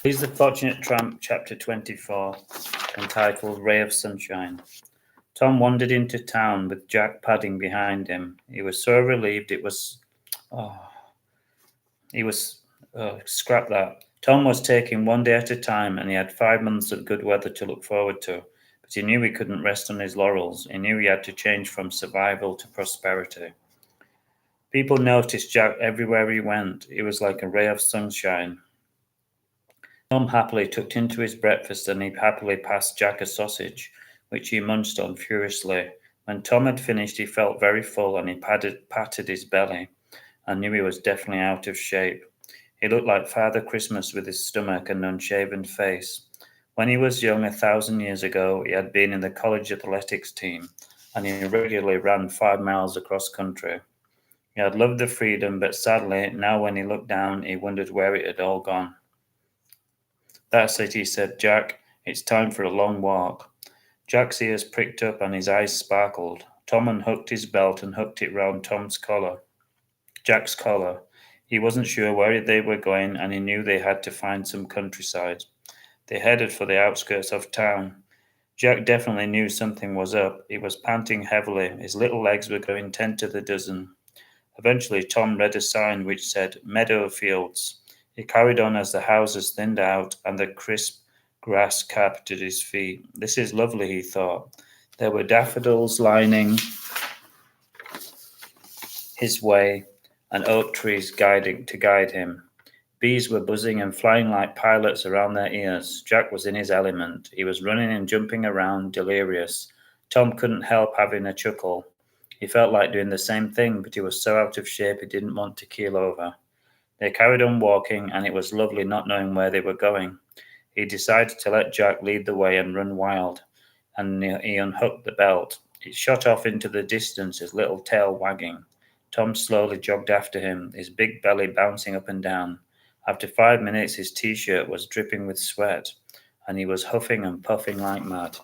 Here's the Fortunate Tramp, Chapter 24, entitled Ray of Sunshine. Tom wandered into town with Jack padding behind him. He was so relieved oh, scrap that. Tom was taking one day at a time, and he had 5 months of good weather to look forward to. But he knew he couldn't rest on his laurels. He knew he had to change from survival to prosperity. People noticed Jack everywhere he went. He was like a ray of sunshine. Tom happily tucked into his breakfast, and he happily passed Jack a sausage, which he munched on furiously. When Tom had finished, he felt very full, and he patted his belly, and knew he was definitely out of shape. He looked like Father Christmas with his stomach and unshaven face. When he was young, 1,000 years ago, he had been in the college athletics team, and he regularly ran 5 miles across country. He had loved the freedom, but sadly, now when he looked down, he wondered where it had all gone. That's it, he said. Jack, it's time for a long walk. Jack's ears pricked up and his eyes sparkled. Tom unhooked his belt and hooked it round Jack's collar. He wasn't sure where they were going, and he knew they had to find some countryside. They headed for the outskirts of town. Jack definitely knew something was up. He was panting heavily. His little legs were going 10 to the dozen. Eventually, Tom read a sign which said, Meadow Fields. He carried on as the houses thinned out and the crisp grass capped at his feet. This is lovely, he thought. There were daffodils lining his way and oak trees to guide him. Bees were buzzing and flying like pilots around their ears. Jack was in his element. He was running and jumping around, delirious. Tom couldn't help having a chuckle. He felt like doing the same thing, but he was so out of shape he didn't want to keel over. They carried on walking, and it was lovely not knowing where they were going. He decided to let Jack lead the way and run wild, and he unhooked the belt. It shot off into the distance, his little tail wagging. Tom slowly jogged after him, his big belly bouncing up and down. After 5 minutes, his t-shirt was dripping with sweat, and he was huffing and puffing like mad.